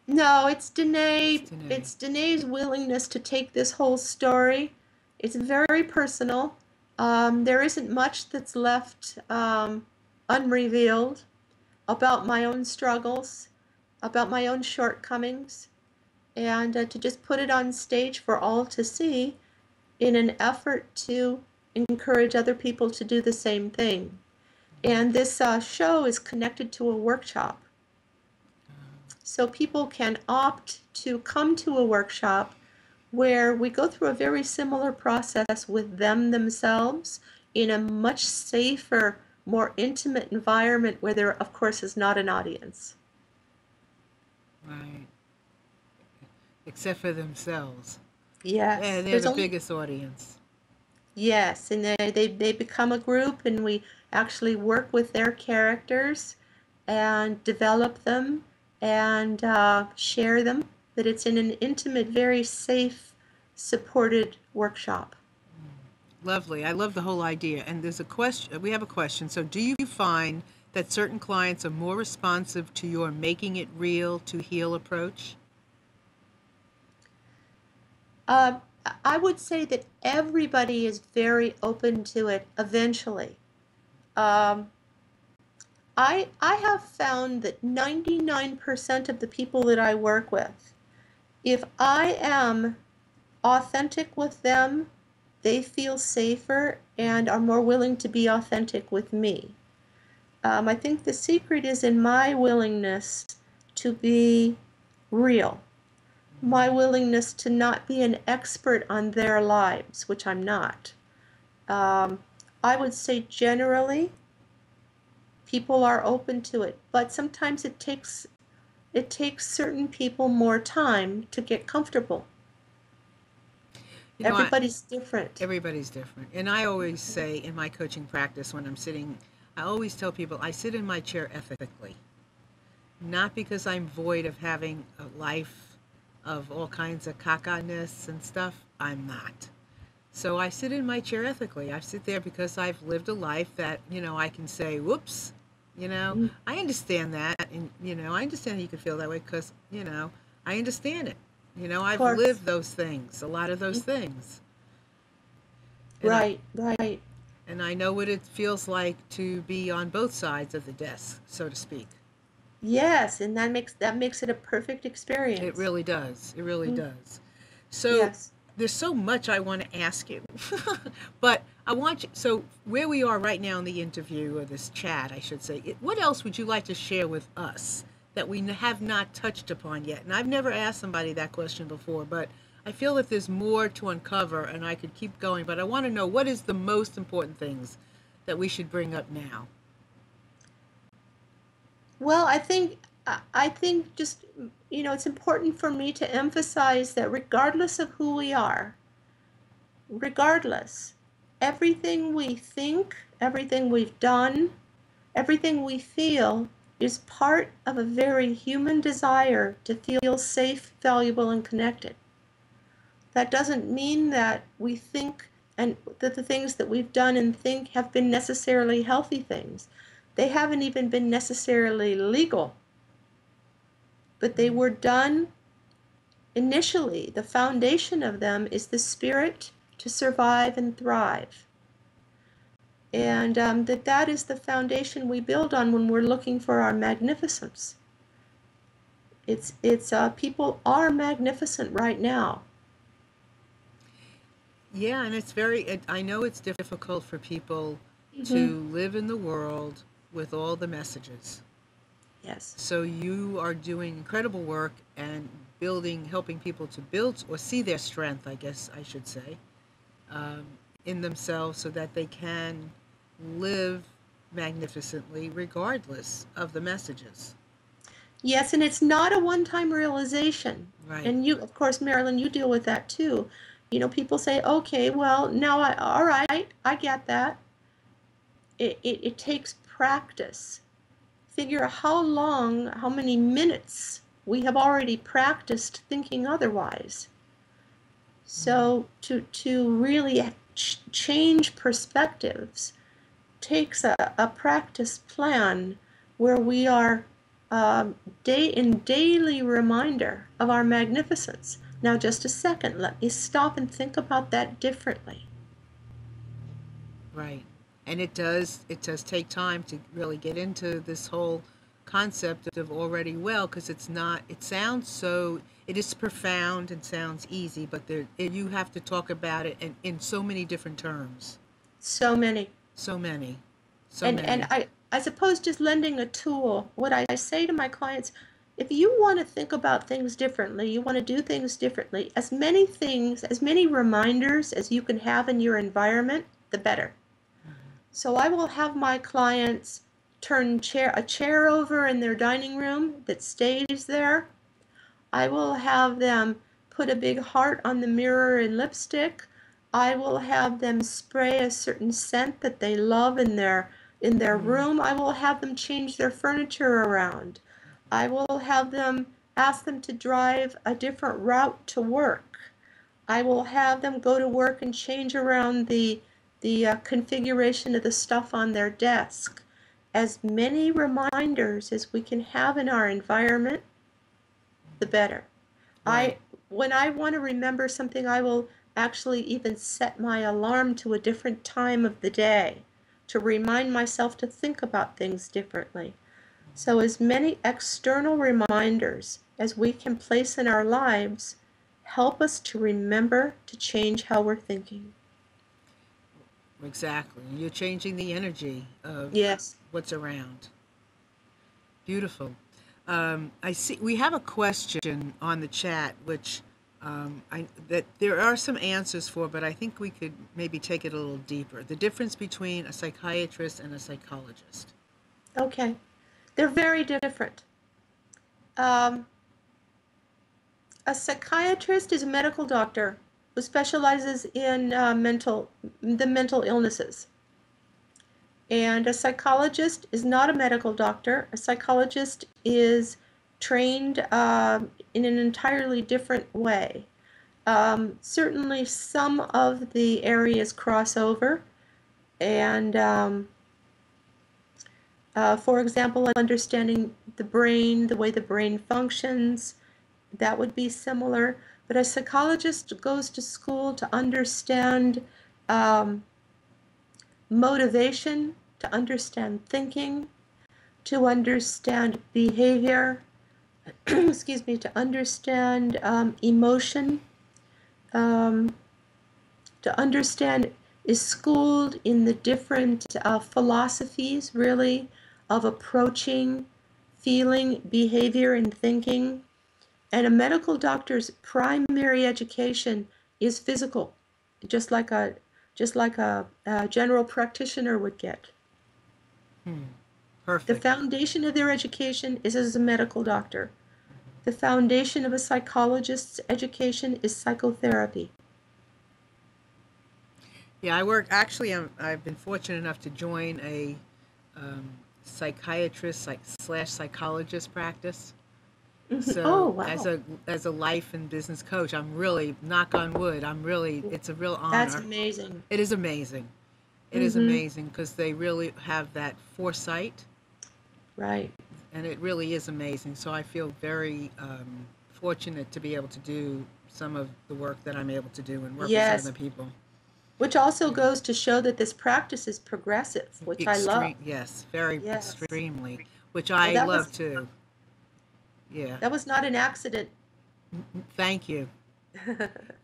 Speaker 3: No, it's Denee.
Speaker 1: It's Denee.
Speaker 3: It's Denee's willingness to take this whole story. It's very personal. There isn't much that's left unrevealed about my own struggles, about my own shortcomings, and to just put it on stage for all to see in an effort to encourage other people to do the same thing. And this show is connected to a workshop. So people can opt to come to a workshop where we go through a very similar process with them themselves in a much safer, more intimate environment where there, of course, is not an audience.
Speaker 1: Right. Except for themselves.
Speaker 3: Yes.
Speaker 1: Yeah, they're the biggest audience.
Speaker 3: Yes, and they become a group, and we actually work with their characters and develop them and share them, that it's in an intimate, very safe, supported workshop.
Speaker 1: Lovely. I love the whole idea. And there's a question. We have a question. So do you find that certain clients are more responsive to your making it real to heal approach?
Speaker 3: I would say that everybody is very open to it eventually. I have found that 99% of the people that I work with, if I am authentic with them, they feel safer and are more willing to be authentic with me. I think the secret is in my willingness to be real, my willingness to not be an expert on their lives, which I'm not. I would say generally, people are open to it, but sometimes it takes certain people more time to get comfortable. Everybody's different.
Speaker 1: Everybody's different. And I always say in my coaching practice when I'm sitting, I always tell people I sit in my chair ethically. Not because I'm void of having a life of all kinds of caca-ness and stuff. I'm not. So I sit in my chair ethically. I sit there because I've lived a life that, I can say, whoops, I understand that. And, I understand you can feel that way because, I understand it. I've lived those things, a lot of those things. And
Speaker 3: right.
Speaker 1: And I know what it feels like to be on both sides of the desk, so to speak.
Speaker 3: Yes, and that makes it a perfect experience.
Speaker 1: It really does. It really does. So there's so much I want to ask you, but I want you. So where we are right now in the interview, or this chat, I should say, what else would you like to share with us that we have not touched upon yet? And I've never asked somebody that question before, but I feel that there's more to uncover, and I could keep going. But I want to know, what is the most important things that we should bring up now?
Speaker 3: Well, I think just, it's important for me to emphasize that regardless of who we are, everything we think, everything we've done, everything we feel is part of a very human desire to feel safe, valuable, and connected. That doesn't mean that we think and that the things that we've done and think have been necessarily healthy things. They haven't even been necessarily legal, but they were done initially. The foundation of them is the spirit to survive and thrive. And that is the foundation we build on when we're looking for our magnificence. People are magnificent right now.
Speaker 1: Yeah, and it's I know it's difficult for people
Speaker 3: Hmm.
Speaker 1: to live in the world with all the messages.
Speaker 3: Yes.
Speaker 1: So you are doing incredible work and helping people to build or see their strength, I guess I should say, um, in themselves so that they can live magnificently regardless of the messages.
Speaker 3: Yes, and it's not a one-time realization.
Speaker 1: Right.
Speaker 3: And you, of course, Marilyn, you deal with that too. You know, people say, okay, well, now all right, I get that. It takes practice. Figure how long, how many minutes we have already practiced thinking otherwise. So to really change perspectives takes a practice plan where we are in daily reminder of our magnificence. Now, just a second, let me stop and think about that differently.
Speaker 1: Right. And it does take time to really get into this whole concept of already well, because it sounds so, it is profound and sounds easy, but you have to talk about it in so many different terms.
Speaker 3: So many.
Speaker 1: So many. So
Speaker 3: And
Speaker 1: many.
Speaker 3: I suppose just lending a tool, what I say to my clients, if you want to think about things differently, you want to do things differently, as many things, as many reminders as you can have in your environment, the better. So I will have my clients turn a chair over in their dining room that stays there. I will have them put a big heart on the mirror in lipstick. I will have them spray a certain scent that they love in their
Speaker 1: Mm.
Speaker 3: room. I will have them change their furniture around. I will have them ask them to drive a different route to work. I will have them go to work and change around the configuration of the stuff on their desk. As many reminders as we can have in our environment, the better.
Speaker 1: Right.
Speaker 3: I when I want to remember something, I will actually even set my alarm to a different time of the day to remind myself to think about things differently. So as many external reminders as we can place in our lives help us to remember to change how we're thinking.
Speaker 1: Exactly. You're changing the energy of
Speaker 3: Yes.
Speaker 1: what's around. Beautiful. I see we have a question on the chat, which that there are some answers for, but I think we could maybe take it a little deeper. The difference between a psychiatrist and a psychologist.
Speaker 3: Okay. They're very different. Um, a psychiatrist is a medical doctor who specializes in mental illnesses. And a psychologist is not a medical doctor. A psychologist is trained in an entirely different way. Certainly, some of the areas cross over, and for example, understanding the brain, the way the brain functions, that would be similar. But a psychologist goes to school to understand um, motivation, to understand thinking, to understand behavior, excuse me, to understand emotion, um, to understand, is schooled in the different philosophies, really, of approaching feeling, behavior, and thinking. And a medical doctor's primary education is physical, just like a general practitioner would get.
Speaker 1: Hmm.
Speaker 3: The
Speaker 1: Perfect.
Speaker 3: foundation of their education is as a medical doctor. The foundation of a psychologist's education is psychotherapy.
Speaker 1: Yeah, I work. Actually, I've been fortunate enough to join a um, psychiatrist slash psychologist practice.
Speaker 3: Oh,
Speaker 1: So
Speaker 3: wow.
Speaker 1: as a life and business coach, I'm really, knock on wood, it's a real
Speaker 3: That's
Speaker 1: honor.
Speaker 3: amazing.
Speaker 1: It is amazing. It is
Speaker 3: Mm-hmm.
Speaker 1: amazing because they really have that foresight,
Speaker 3: Right.
Speaker 1: and it really is amazing. So I feel very fortunate to be able to do some of the work that I'm able to do and represent
Speaker 3: Yes.
Speaker 1: the people.
Speaker 3: Which also goes to show that this practice is progressive, which I love.
Speaker 1: Extreme, yes, very
Speaker 3: Yes.
Speaker 1: extremely, which
Speaker 3: Well,
Speaker 1: I love too. Yeah.
Speaker 3: that was not an accident.
Speaker 1: Thank you.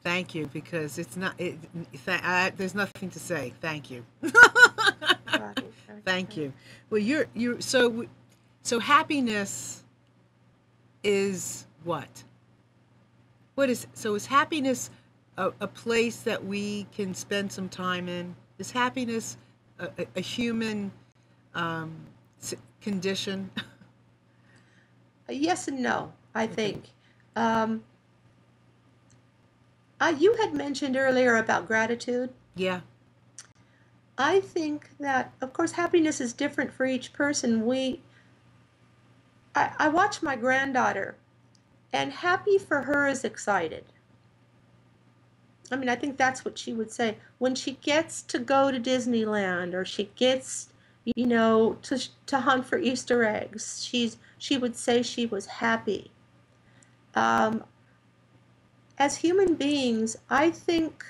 Speaker 1: Thank you, because it's not. There's nothing to say. Thank you.
Speaker 3: Right,
Speaker 1: Thank
Speaker 3: right.
Speaker 1: you. Well, you're so happiness is what? What is so? Is happiness a place that we can spend some time in? Is happiness a human um, condition?
Speaker 3: Yes and no, I
Speaker 1: Okay.
Speaker 3: think. Um, you had mentioned earlier about gratitude.
Speaker 1: Yeah.
Speaker 3: I think that, of course, happiness is different for each person. I watch my granddaughter, and happy for her is excited. I mean, I think that's what she would say. When she gets to go to Disneyland or she gets, to hunt for Easter eggs, she would say she was happy. Um, as human beings, I think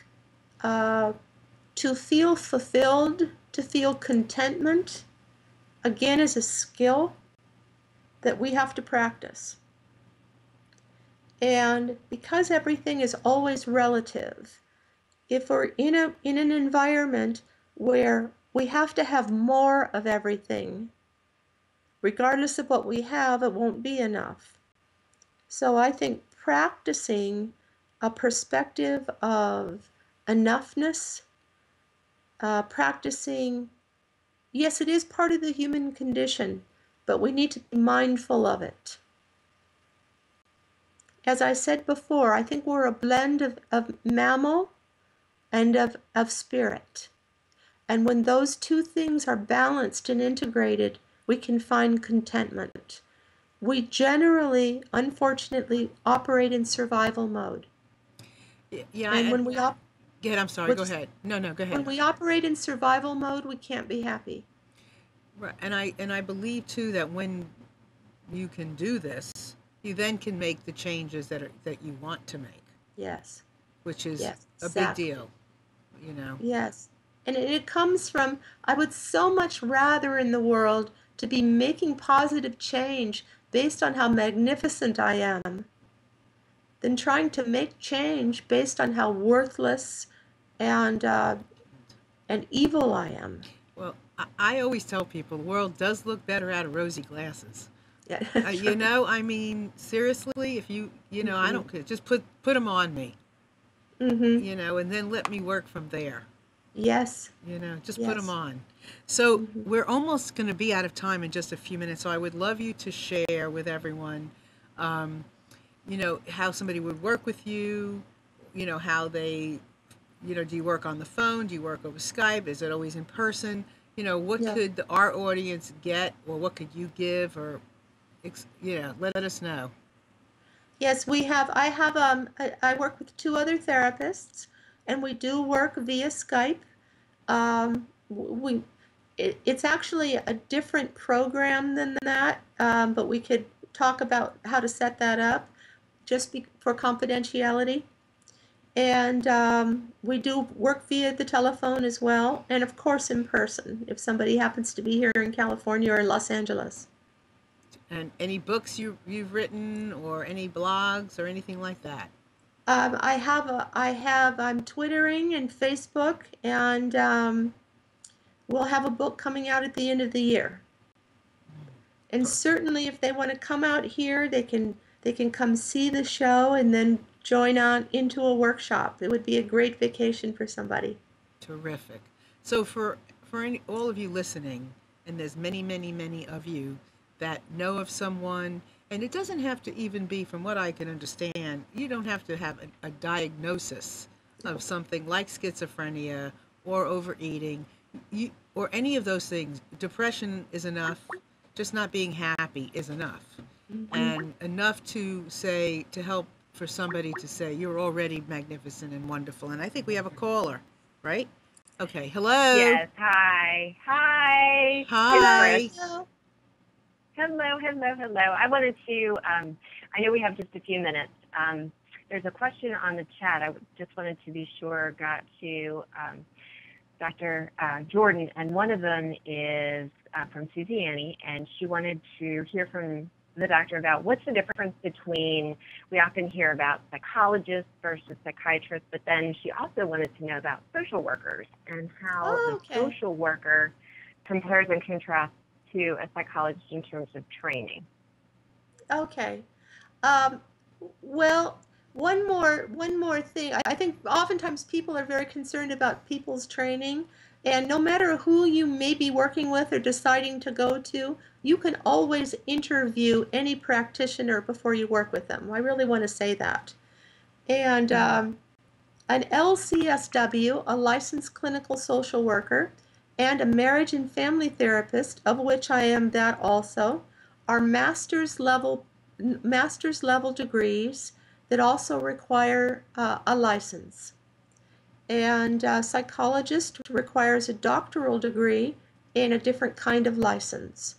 Speaker 3: uh, to feel fulfilled, to feel contentment, again, is a skill that we have to practice. And because everything is always relative, if we're in an environment where we have to have more of everything, regardless of what we have, it won't be enough. So I think practicing a perspective of enoughness, practicing, yes, it is part of the human condition, but we need to be mindful of it. As I said before, I think we're a blend of mammal and of spirit. And when those two things are balanced and integrated, we can find contentment. We generally, unfortunately, operate in survival mode.
Speaker 1: Yeah.
Speaker 3: And
Speaker 1: And
Speaker 3: when we op-
Speaker 1: go ahead. I'm sorry. Go
Speaker 3: with,
Speaker 1: ahead. No, no. Go
Speaker 3: when
Speaker 1: ahead.
Speaker 3: we operate in survival mode, we can't be happy.
Speaker 1: Right. And I believe too that when you can do this, you then can make the changes that you want to make,
Speaker 3: Yes,
Speaker 1: which is
Speaker 3: yes,
Speaker 1: a big
Speaker 3: exactly.
Speaker 1: deal, you know.
Speaker 3: Yes. And it comes from, I would so much rather in the world to be making positive change based on how magnificent I am than trying to make change based on how worthless and evil I am.
Speaker 1: Well, I always tell people the world does look better out of rosy glasses.
Speaker 3: Yeah, that's right.
Speaker 1: I mean, seriously, if I
Speaker 3: Mm-hmm.
Speaker 1: don't care. Just put them on me,
Speaker 3: Mm-hmm.
Speaker 1: and then let me work from there.
Speaker 3: Yes.
Speaker 1: Just put them
Speaker 3: Yes.
Speaker 1: on. So
Speaker 3: Mm-hmm.
Speaker 1: we're almost going to be out of time in just a few minutes. So I would love you to share with everyone, um, how somebody would work with you, how they, do you work on the phone? Do you work over Skype? Is it always in person? What
Speaker 3: Yeah.
Speaker 1: could our audience get, or what could you give, or, let us know.
Speaker 3: Yes, I work with two other therapists, and we do work via Skype. We it's actually a different program than that, but we could talk about how to set that up for confidentiality. And we do work via the telephone as well, and of course in person if somebody happens to be here in California or Los Angeles.
Speaker 1: And any books you've written, or any blogs, or anything like that.
Speaker 3: I'm Twittering and Facebook, and we'll have a book coming out at the end of the year. And
Speaker 1: Perfect.
Speaker 3: certainly, if they want to come out here, they can come see the show and then join on into a workshop. It would be a great vacation for somebody.
Speaker 1: Terrific. So for all of you listening, and there's many, many, many of you that know of someone, and it doesn't have to even be, from what I can understand, you don't have to have a diagnosis of something like schizophrenia or overeating, or any of those things. Depression is enough. Just not being happy is enough,
Speaker 3: Hmm.
Speaker 1: and enough to help for somebody to say you're already magnificent and wonderful. And I think we have a caller, right? Okay. Hello.
Speaker 4: Yes. Hi. Hi. It's
Speaker 3: Hello,
Speaker 4: Chris.
Speaker 1: Hi.
Speaker 3: hello.
Speaker 4: Hello. Hello. Hello. I wanted to. I know we have just a few minutes. There's a question on the chat. I just wanted to be sure got to Dr. Jordan, and one of them is from Susie Annie, and she wanted to hear from the doctor about what's the difference between, we often hear about psychologists versus psychiatrists, but then she also wanted to know about social workers and how the social worker compares and contrasts to a psychologist in terms of training.
Speaker 3: Okay. Well, one more thing. I think oftentimes people are very concerned about people's training, and no matter who you may be working with or deciding to go to, you can always interview any practitioner before you work with them. I really want to say that. And an LCSW, a licensed clinical social worker, and a marriage and family therapist, of which I am that also, are master's level degrees that also require a license. And a psychologist requires a doctoral degree and a different kind of license.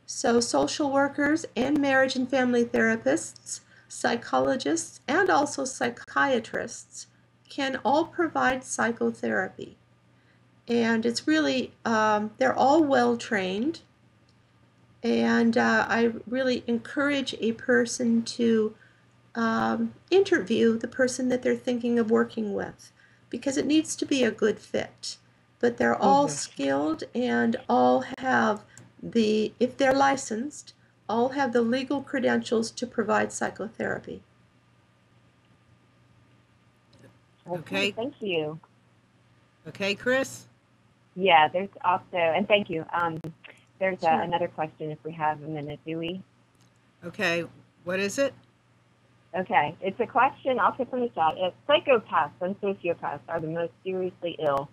Speaker 3: So social workers and marriage and family therapists, psychologists, and also psychiatrists can all provide psychotherapy. And it's really, they're all well trained. And I really encourage a person to interview the person that they're thinking of working with, because it needs to be a good fit. But they're all skilled and all have if they're licensed, all have the legal credentials to provide psychotherapy.
Speaker 4: Okay, thank you.
Speaker 1: Okay, Chris?
Speaker 4: Yeah, there's also, and thank you. There's
Speaker 3: Sure.
Speaker 4: another question if we have a minute, do we?
Speaker 1: Okay, what is it?
Speaker 4: Okay, it's a question also from the chat. If psychopaths and sociopaths are the most seriously ill,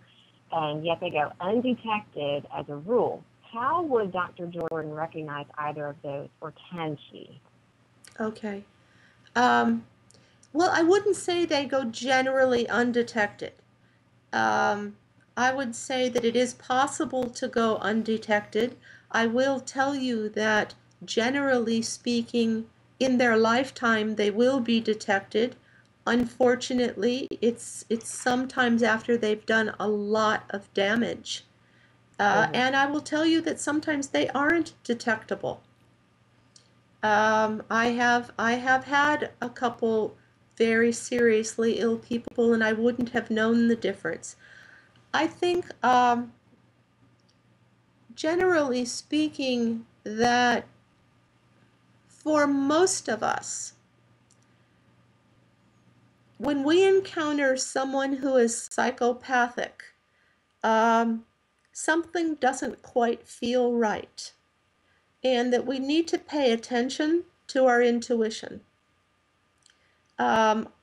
Speaker 4: and yet they go undetected as a rule, how would Dr. Jordan recognize either of those, or can she?
Speaker 3: Okay. Well, I wouldn't say they go generally undetected. I would say that it is possible to go undetected. I will tell you that generally speaking, in their lifetime, they will be detected. Unfortunately, it's sometimes after they've done a lot of damage. And I will tell you that sometimes they aren't detectable. I have had a couple very seriously ill people, and I wouldn't have known the difference. I think, generally speaking, that for most of us, when we encounter someone who is psychopathic, something doesn't quite feel right, and that we need to pay attention to our intuition.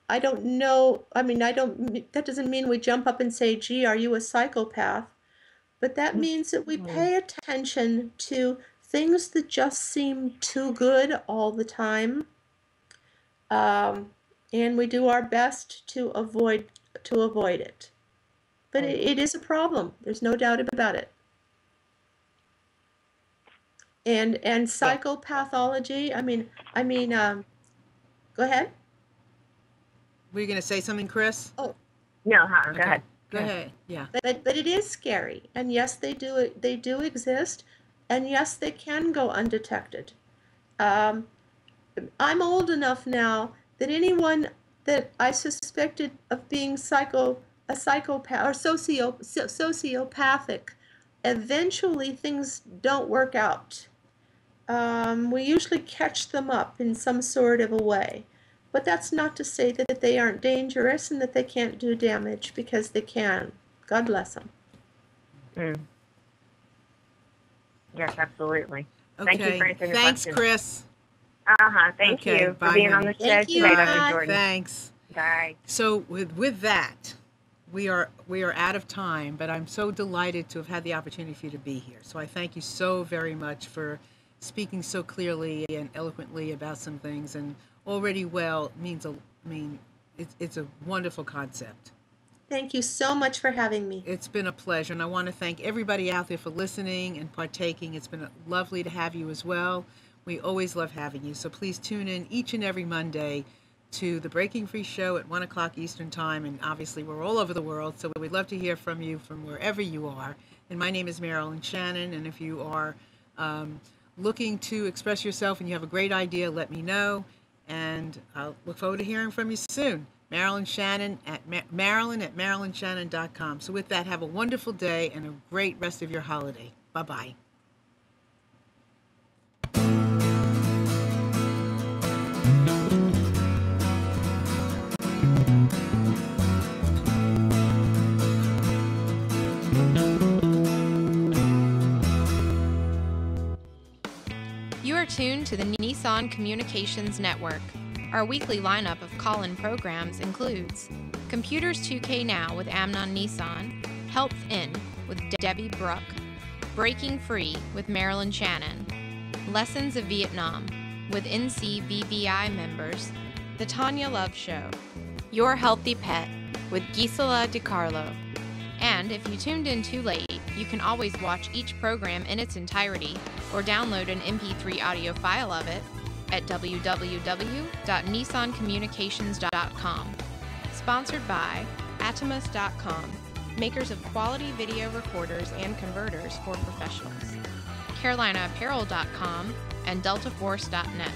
Speaker 3: I don't know, that doesn't mean we jump up and say, gee, are you a psychopath? But that means that we pay attention to things that just seem too good all the time. And we do our best to avoid it. But it is a problem. There's no doubt about it. And psychopathology, go ahead.
Speaker 1: Were you going to say something, Chris?
Speaker 3: Oh.
Speaker 4: No, go ahead.
Speaker 1: Go ahead. Yeah.
Speaker 3: But it is scary. And yes, they do exist. And yes, they can go undetected. I'm old enough now that anyone that I suspected of being a psychopath or sociopathic, eventually things don't work out. We usually catch them up in some sort of a way. But that's not to say that they aren't dangerous and that they can't do damage, because they can. God bless them.
Speaker 4: Yes, absolutely.
Speaker 1: Okay.
Speaker 4: Thank you for answering the
Speaker 1: Thanks,
Speaker 4: question.
Speaker 1: Chris.
Speaker 4: Thank
Speaker 1: Okay,
Speaker 4: you for
Speaker 1: bye,
Speaker 4: being on
Speaker 1: honey.
Speaker 4: the show
Speaker 3: Thank you.
Speaker 4: today,
Speaker 3: Bye.
Speaker 4: Dr. Jordan.
Speaker 1: Thanks.
Speaker 4: Bye.
Speaker 1: So with that, we are out of time, but I'm so delighted to have had the opportunity for you to be here. So I thank you so very much for speaking so clearly and eloquently about some things, and already well it's a wonderful concept.
Speaker 3: Thank you so much for having me.
Speaker 1: It's been a pleasure, and I want to thank everybody out there for listening and partaking. It's been lovely to have you as well. We always love having you. So please tune in each and every Monday to the Breaking Free Show at 1 o'clock Eastern Time. And obviously, we're all over the world, so we'd love to hear from you from wherever you are. And my name is Marilyn Shannon, and if you are looking to express yourself and you have a great idea, let me know. And I'll look forward to hearing from you soon. Marilyn Shannon at marilyn@marilynshannon.com. So with that, have a wonderful day and a great rest of your holiday. Bye-bye.
Speaker 5: You are tuned to the Nissan Communications Network. Our weekly lineup of call-in programs includes Computers 2K Now with Amnon Nissan, Health In with Debbie Bruck, Breaking Free with Marilyn Shannon, Lessons of Vietnam with NCVVI members, The Tanya Love Show, Your Healthy Pet with Gisela DiCarlo. And if you tuned in too late, you can always watch each program in its entirety or download an MP3 audio file of it at www.nissancommunications.com. Sponsored by Atomus.com, makers of quality video recorders and converters for professionals, CarolinaApparel.com, and DeltaForce.net.